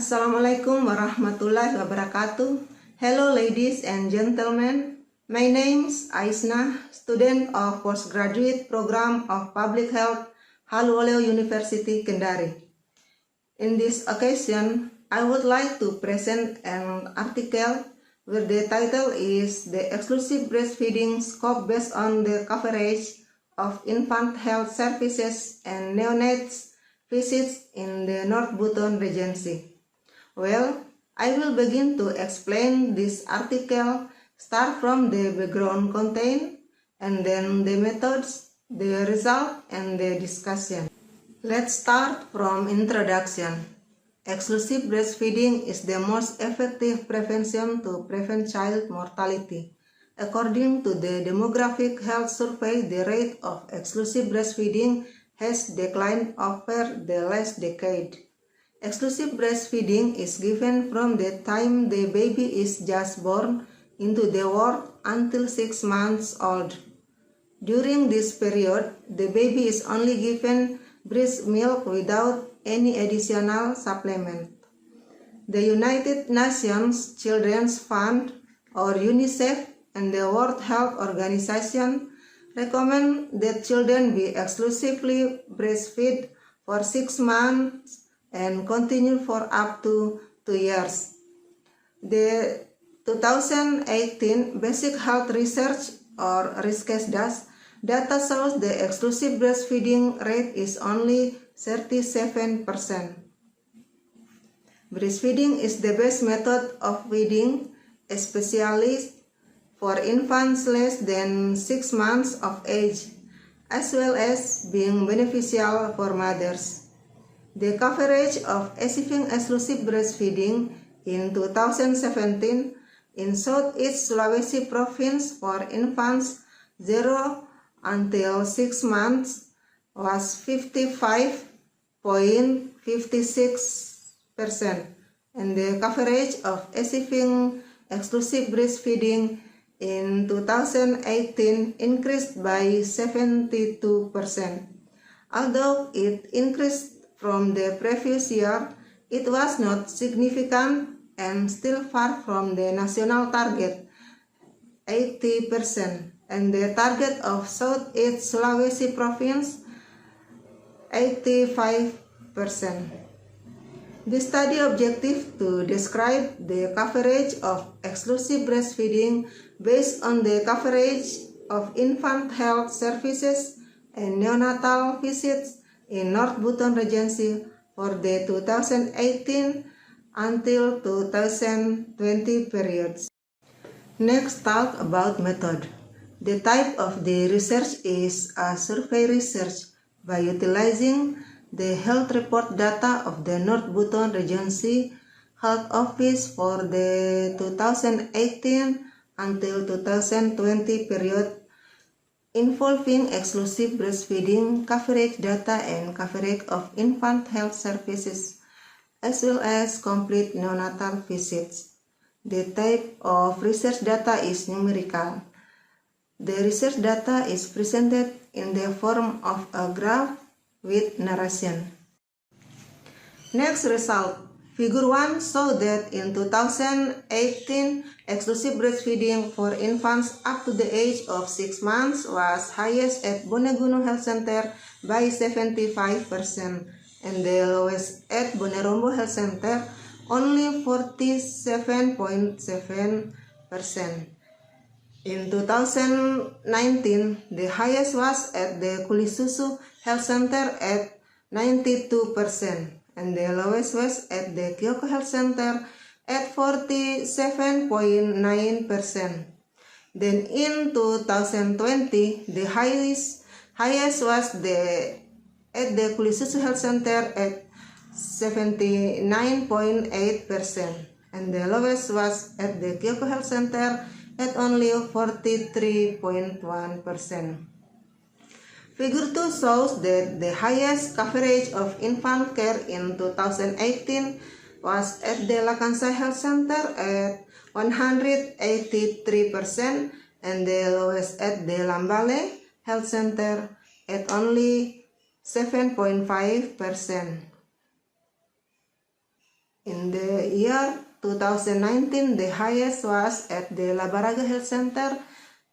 Assalamualaikum warahmatullahi wabarakatuh. Hello ladies and gentlemen. My name is Aisna, student of postgraduate program of public health, Haluoleo University, Kendari. In this occasion, I would like to present an article where the title is The Exclusive Breastfeeding Scope Based on the Coverage of Infant Health Services and Neonates Visits in the North Buton Regency. Well, I will begin to explain this article, start from the background content, and then the methods, the result, and the discussion. Let's start from introduction. Exclusive breastfeeding is the most effective prevention to prevent child mortality. According to the Demographic Health Survey, the rate of exclusive breastfeeding has declined over the last decade. Exclusive breastfeeding is given from the time the baby is just born into the world until 6 months old. During this period, the baby is only given breast milk without any additional supplement. The United Nations Children's Fund, or UNICEF, and the World Health Organization recommend that children be exclusively breastfed for 6 months and continue for up to 2 years. The 2018 Basic Health Research or RISCASDAS data shows the exclusive breastfeeding rate is only 37%. Breastfeeding is the best method of feeding, especially for infants less than 6 months of age, as well as being beneficial for mothers. The coverage of achieving exclusive breastfeeding in 2017 in Southeast Sulawesi Province for infants 0 until 6 months was 55.56%, and the coverage of achieving exclusive breastfeeding in 2018 increased by 72%. Although it increased from the previous year, it was not significant and still far from the national target, 80%, and the target of Southeast Sulawesi Province, 85%. The study objective to describe the coverage of exclusive breastfeeding based on the coverage of infant health services and neonatal visits in North Buton Regency for the 2018 until 2020 periods. Next, talk about method. The type of the research is a survey research by utilizing the health report data of the North Buton Regency Health Office for the 2018 until 2020 period, involving exclusive breastfeeding coverage data and coverage of infant health services, as well as complete neonatal visits. The type of research data is numerical. The research data is presented in the form of a graph with narration. Next result. Figure 1 shows that in 2018, exclusive breastfeeding for infants up to the age of 6 months was highest at Bonegunung Health Center by 75%, and the lowest at Bonerombo Health Center, only 47.7%. In 2019, the highest was at the Kulisusu Health Center at 92%. And the lowest was at the Kyoko Health Center at 47.9%. Then in 2020, the highest was at the Kulisusu Health Center at 79.8%, and the lowest was at the Kyoko Health Center at only 43.1%. Figure 2 shows that the highest coverage of infant care in 2018 was at the Lakansai Health Center at 183%, and the lowest at the Lambale Health Center at only 7.5%. In the year 2019, the highest was at the Labaraga Health Center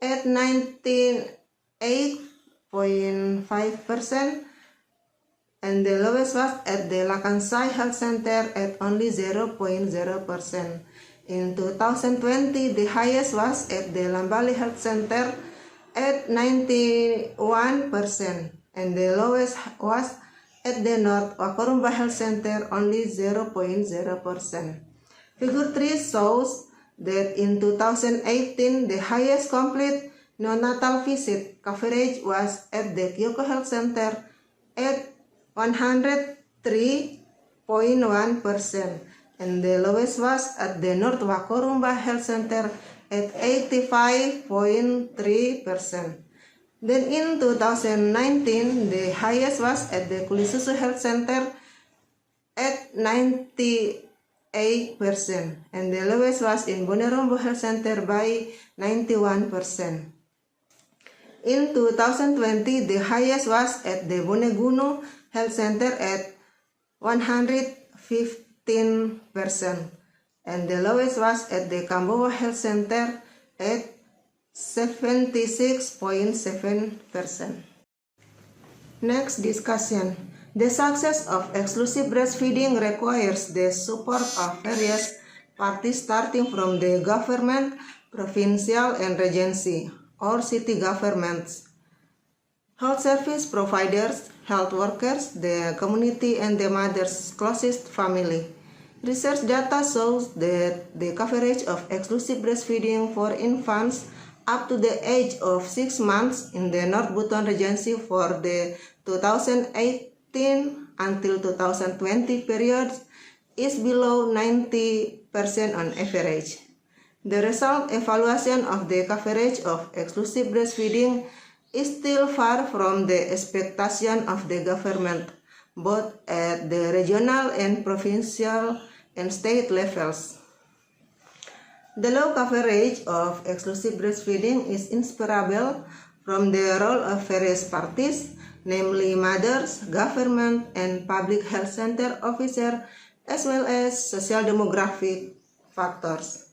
at 98.5%, and the lowest was at the Lakansai Health Center at only 0.0%. In 2020, the highest was at the Lambali Health Center at 91%, and the lowest was at the North Wakorumba Health Center only 0.0%. Figure 3 shows that in 2018, the highest complete neonatal visit coverage was at the Kyoko Health Center at 103.1%, and the lowest was at the North Wakorumba Health Center at 85.3%. Then in 2019, the highest was at the Kulisusu Health Center at 98%, and the lowest was in Bonerombo Health Center by 91%. In 2020, the highest was at the Boneguno Health Center at 115%, and the lowest was at the Kambowa Health Center at 76.7%. Next discussion. The success of exclusive breastfeeding requires the support of various parties starting from the government, provincial and regency or city governments, health service providers, health workers, the community and the mother's closest family. Research data shows that the coverage of exclusive breastfeeding for infants up to the age of 6 months in the North Buton Regency for the 2018 until 2020 period is below 90% on average. The result evaluation of the coverage of exclusive breastfeeding is still far from the expectation of the government, both at the regional and provincial and state levels. The low coverage of exclusive breastfeeding is inseparable from the role of various parties, namely mothers, government, and public health center officers, as well as social demographic factors.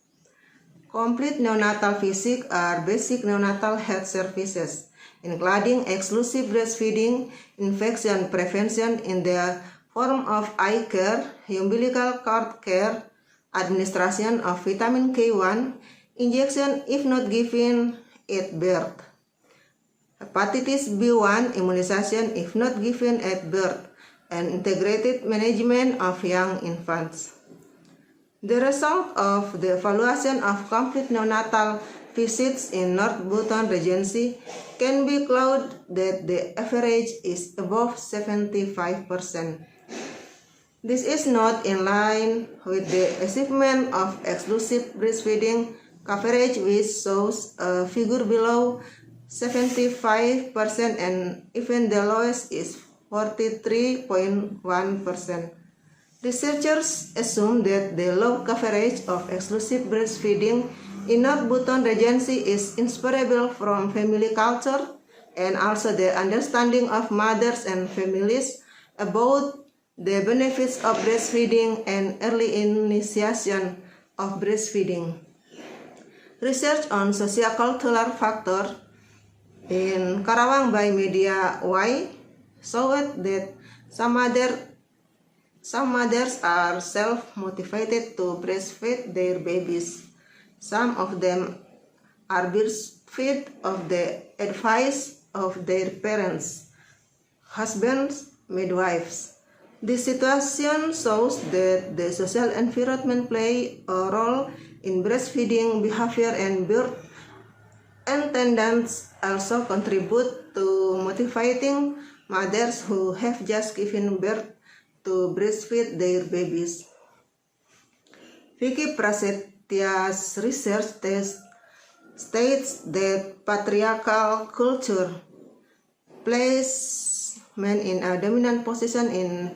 Complete neonatal visits are basic neonatal health services, including exclusive breastfeeding, infection prevention in the form of eye care, umbilical cord care, administration of vitamin K1, injection if not given at birth, hepatitis B1 immunization if not given at birth, and integrated management of young infants. The result of the evaluation of complete neonatal visits in North Buton Regency can be clouded that the average is above 75%. This is not in line with the achievement of exclusive breastfeeding coverage, which shows a figure below 75%, and even the lowest is 43.1%. Researchers assume that the low coverage of exclusive breastfeeding in North Buton Regency is inseparable from family culture and also the understanding of mothers and families about the benefits of breastfeeding and early initiation of breastfeeding. Research on sociocultural factors in Karawang by Media Y showed that some mothers are self-motivated to breastfeed their babies. Some of them are breastfed of the advice of their parents, husbands, midwives. This situation shows that the social environment play a role in breastfeeding behavior, and birth attendants also contribute to motivating mothers who have just given birth to breastfeed their babies. Vicky Prasetya's research states that patriarchal culture places men in a dominant position in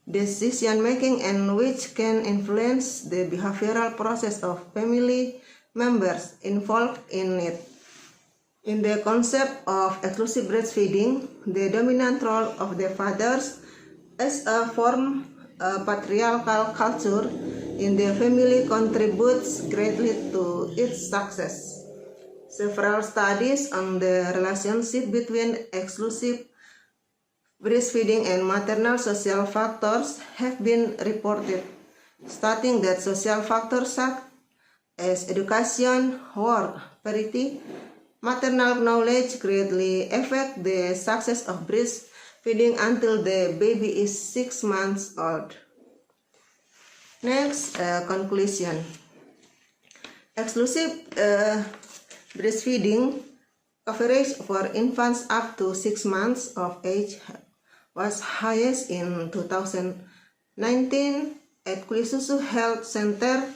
decision making, and which can influence the behavioral process of family members involved in it. In the concept of exclusive breastfeeding, the dominant role of the fathers as a form patriarchal culture in the family contributes greatly to its success. Several studies on the relationship between exclusive breastfeeding and maternal social factors have been reported, stating that social factors such as education, work, parity, maternal knowledge greatly affect the success of breastfeeding until the baby is 6 months old. Next, conclusion. Exclusive breastfeeding coverage for infants up to 6 months of age was highest in 2019 at Kulisusu Health Center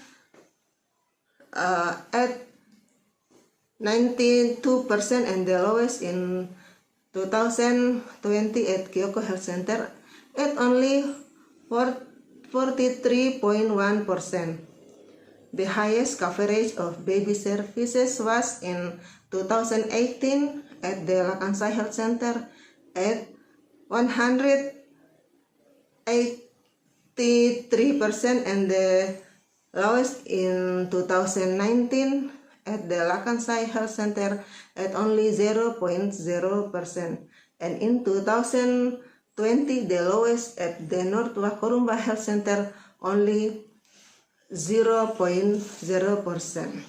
at 92% and the lowest in 2020 at Kyoko Health Center at only 43.1%. The highest coverage of baby services was in 2018 at the Lakansai Health Center at 183% and the lowest in 2019 at the Lakansai Health Center at only 0.0%, and in 2020 the lowest at the North Wakurumba Health Center only 0.0%.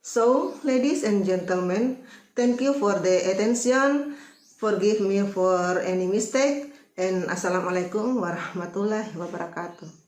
So, ladies and gentlemen, thank you for the attention. Forgive me for any mistake, and Assalamualaikum warahmatullahi wabarakatuh.